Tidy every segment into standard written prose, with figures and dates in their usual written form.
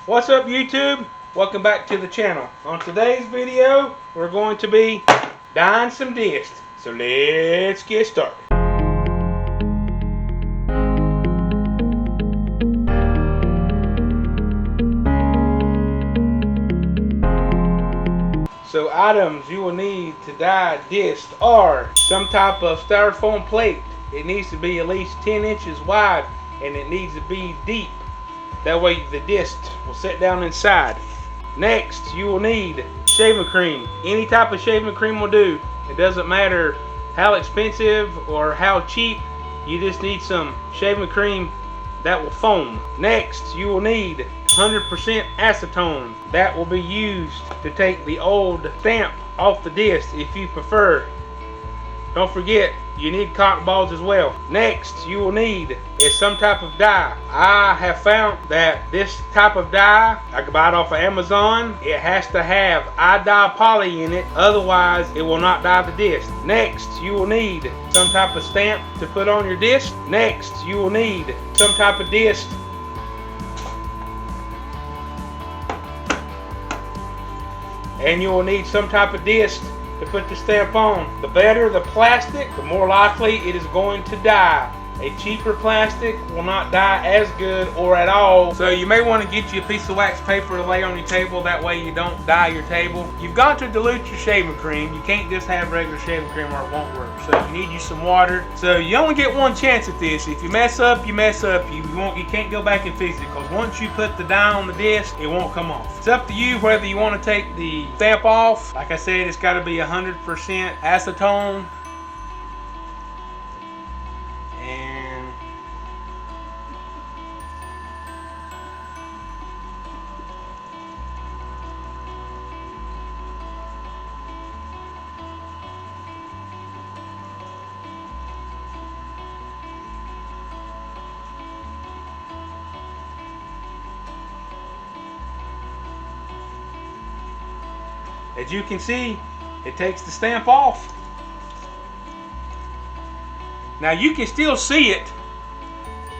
What's up, YouTube? Welcome back to the channel. On today's video, we're going to be dyeing some discs. So let's get started. So items you will need to dye discs are some type of styrofoam plate. It needs to be at least 10 inches wide and it needs to be deep. That way the disc will sit down inside. Next, you will need shaving cream. Any type of shaving cream will do. It doesn't matter how expensive or how cheap. You just need some shaving cream that will foam. Next, you will need 100% acetone. That will be used to take the old stamp off the disc if you prefer. Don't forget, you need cotton balls as well. Next, you will need is some type of dye. I have found that this type of dye, I can buy it off of Amazon. It has to have iodide poly in it, otherwise it will not dye the disc. Next, you will need some type of stamp to put on your disc. Next, you will need some type of disc. And you will need some type of disc to put the stamp on. The better the plastic, the more likely it is going to dye. A cheaper plastic will not dye as good or at all. So you may want to get you a piece of wax paper to lay on your table. That way you don't dye your table. You've got to dilute your shaving cream. You can't just have regular shaving cream or it won't work. So you need you some water. So you only get one chance at this. If you mess up, you mess up. You can't go back and fix it, because once you put the dye on the disc, it won't come off. It's up to you whether you want to take the stamp off. Like I said, it's got to be 100% acetone. And as you can see, it takes the stamp off. Now you can still see it.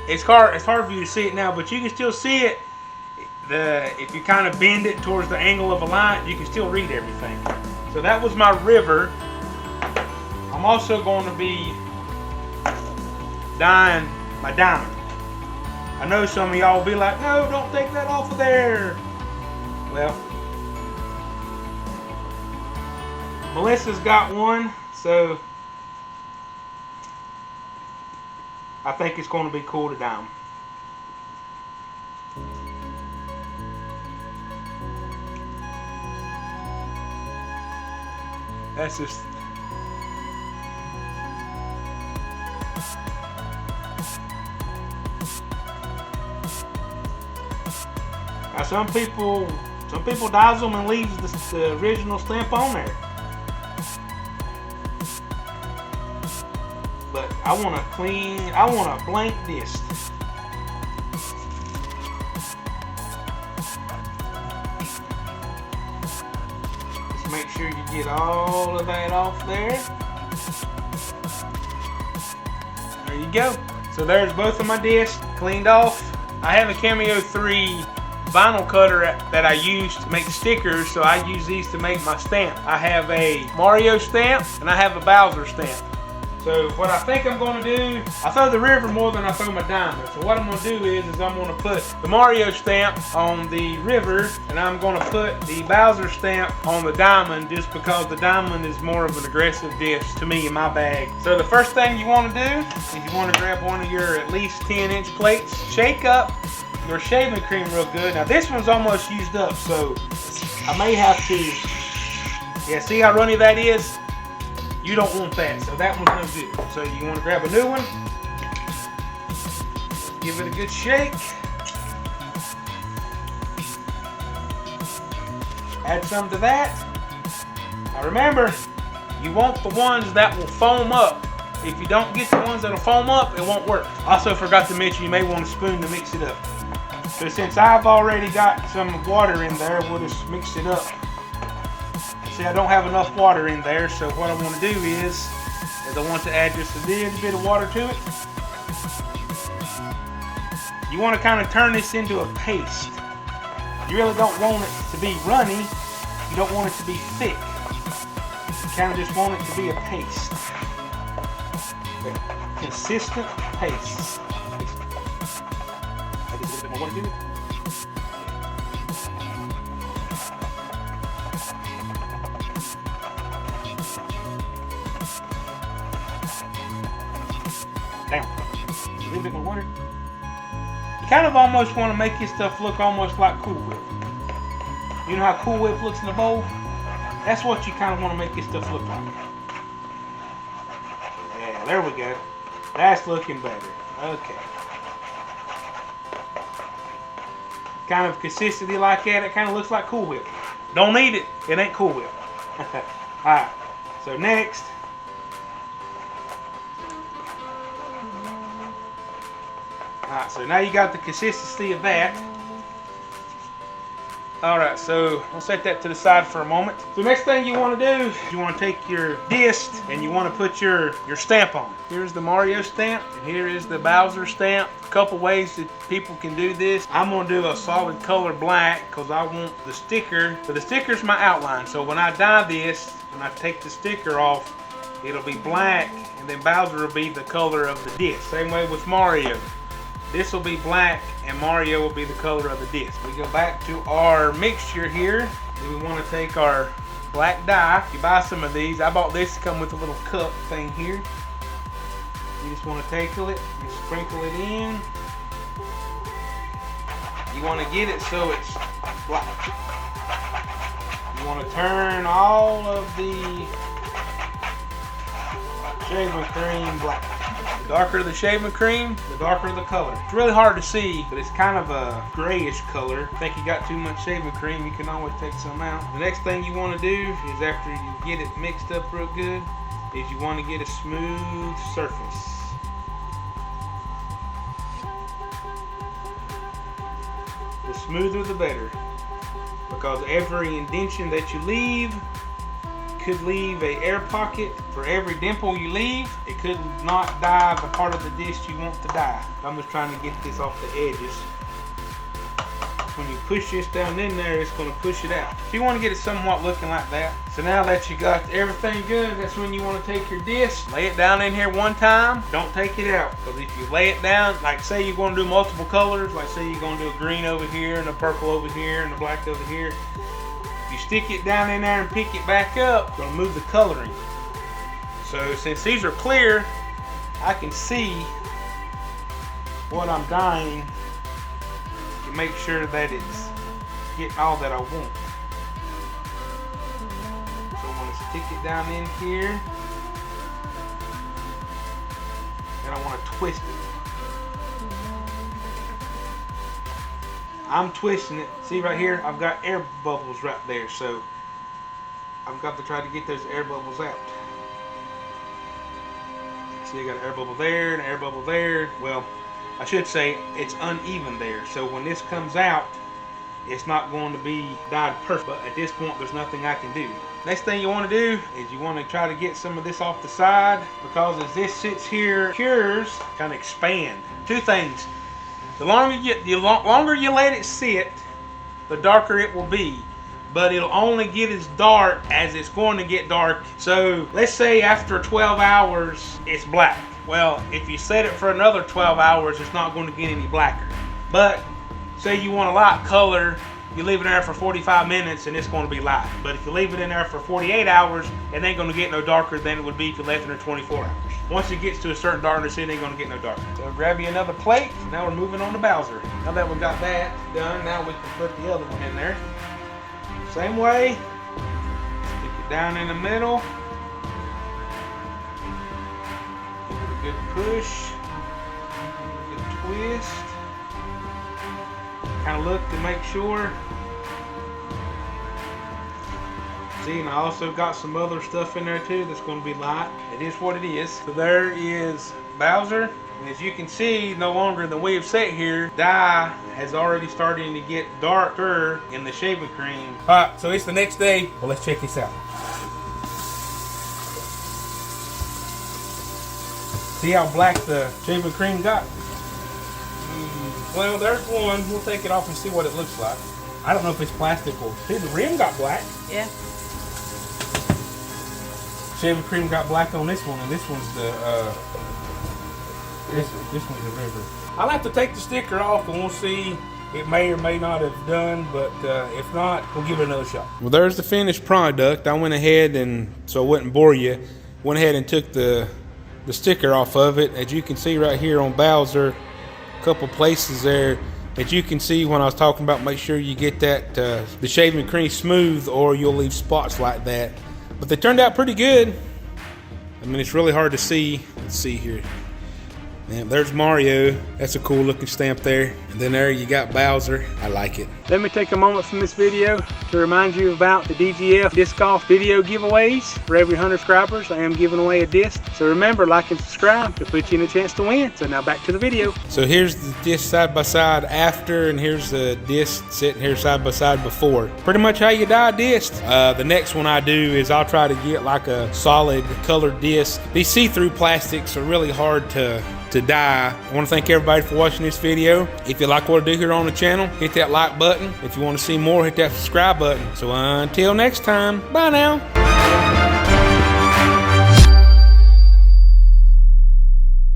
It's hard for you to see it now, but you can still see it. If you kind of bend it towards the angle of a line, you can still read everything. So that was my river. I'm also going to be dyeing my diamond. I know some of y'all will be like, no, don't take that off of there. Well, Melissa's got one, so I think it's going to be cool to dye them. That's just... Now some people dyes them and leaves the original stamp on there. But I want a blank disc. Just make sure you get all of that off there. There you go. So there's both of my discs cleaned off. I have a Cameo 3 vinyl cutter that I use to make stickers, so I use these to make my stamp. I have a Mario stamp and I have a Bowser stamp. So what I think I'm going to do, I throw the river more than I throw my diamond. So what I'm going to do is I'm going to put the Mario stamp on the river, and I'm going to put the Bowser stamp on the diamond, just because the diamond is more of an aggressive disc to me in my bag. So the first thing you want to do is you want to grab one of your at least 10-inch plates, shake up your shaving cream real good. Now this one's almost used up, so I may have to, yeah, see how runny that is? You don't want that, so that one's no good. So you want to grab a new one, give it a good shake, add some to that. Now remember, you want the ones that will foam up. If you don't get the ones that'll foam up, it won't work. Also forgot to mention, you may want a spoon to mix it up. So since I've already got some water in there, we'll just mix it up. See, I don't have enough water in there, so what I want to do is I want to add just a little bit of water to it. You want to kind of turn this into a paste. You really don't want it to be runny. You don't want it to be thick. You kind of just want it to be a paste. A consistent paste. I just a little bit more water to it. Down. A little bit more water. You kind of almost want to make this stuff look almost like Cool Whip. You know how Cool Whip looks in the bowl? That's what you kind of want to make this stuff look like. Yeah, there we go. That's looking better. Okay. Kind of consistency like that, it kind of looks like Cool Whip. Don't need it, it ain't Cool Whip. Alright, so next. Alright, so now you got the consistency of that. Alright, so we'll set that to the side for a moment. So next thing you want to do is you want to take your disc and you want to put your stamp on it. Here's the Mario stamp and here is the Bowser stamp. A couple ways that people can do this. I'm going to do a solid color black because I want the sticker. So the sticker's my outline. So when I dye this, when I take the sticker off, it'll be black and then Bowser will be the color of the disc. Same way with Mario. This will be black and Mario will be the color of the disc. We go back to our mixture here. We want to take our black dye. You buy some of these. I bought this to come with a little cup thing here. You just want to take it, you sprinkle it in. You want to get it so it's black. You want to turn all of the shaving cream black. The darker the shaving cream, the darker the color. It's really hard to see, but it's kind of a grayish color. If you think you got too much shaving cream, you can always take some out. The next thing you want to do is after you get it mixed up real good, is you want to get a smooth surface. The smoother the better, because every indention that you leave could leave an air pocket. For every dimple you leave, it could not dye the part of the disc you want to dye. I'm just trying to get this off the edges. When you push this down in there, it's going to push it out. So you want to get it somewhat looking like that. So now that you got everything good, that's when you want to take your disc, lay it down in here one time. Don't take it out, because if you lay it down, like say you're going to do multiple colors, like say you're going to do a green over here and a purple over here and a black over here. You stick it down in there and pick it back up, it's going to move the coloring. So since these are clear, I can see what I'm dyeing to make sure that it's getting all that I want. So I want to stick it down in here, and I want to twist it. I'm twisting it. See right here, I've got air bubbles right there, so I've got to try to get those air bubbles out. See, I got an air bubble there and an air bubble there. Well, I should say it's uneven there, so when this comes out, it's not going to be dyed perfect, but at this point there's nothing I can do. Next thing you want to do is you want to try to get some of this off the side, because as this sits here, cures, kind of expand. Two things. The longer you let it sit, the darker it will be. But it'll only get as dark as it's going to get dark. So let's say after 12 hours, it's black. Well, if you set it for another 12 hours, it's not going to get any blacker. But say you want a light color, you leave it in there for 45 minutes and it's going to be light. But if you leave it in there for 48 hours, it ain't going to get no darker than it would be if you left it in there 24 hours. Once it gets to a certain darkness, it ain't going to get no darker. So grab you another plate. Now we're moving on to Bowser. Now that we got that done, now we can put the other one in there. Same way. Stick it down in the middle. Give it a good push. A good twist. Kind of look to make sure. See, and I also got some other stuff in there too that's going to be light. It is what it is. So there is Bowser. And as you can see, no longer than we have set here, dye has already started to get darker in the shaving cream. Alright, so it's the next day. Well, let's check this out. See how black the shaving cream got? Well, there's one. We'll take it off and see what it looks like. I don't know if it's plastic or... See, the rim got black. Yeah. Chevy cream got black on this one, and this one's the this one's the river. I'll have to take the sticker off, and we'll see. It may or may not have done, but if not, we'll give it another shot. Well, there's the finished product. I went ahead and, so I wouldn't bore you, went ahead and took the sticker off of it. As you can see right here on Bowser, a couple places there that you can see when I was talking about make sure you get that the shaving cream smooth, or you'll leave spots like that. But they turned out pretty good. I mean, it's really hard to see. Let's see here. And there's Mario. That's a cool looking stamp there. And then there you got Bowser. I like it. Let me take a moment from this video to remind you about the DGF Disc Golf video giveaways. For every 100 subscribers, I am giving away a disc. So remember, like and subscribe to put you in a chance to win. So now back to the video. So here's the disc side by side after, and here's the disc sitting here side by side before. Pretty much how you dye a disc. The next one I do is I'll try to get like a solid colored disc. These see-through plastics are really hard to dye. I want to thank everybody for watching this video. If you like what I do here on the channel, hit that like button. If you want to see more, hit that subscribe button. So until next time, bye now.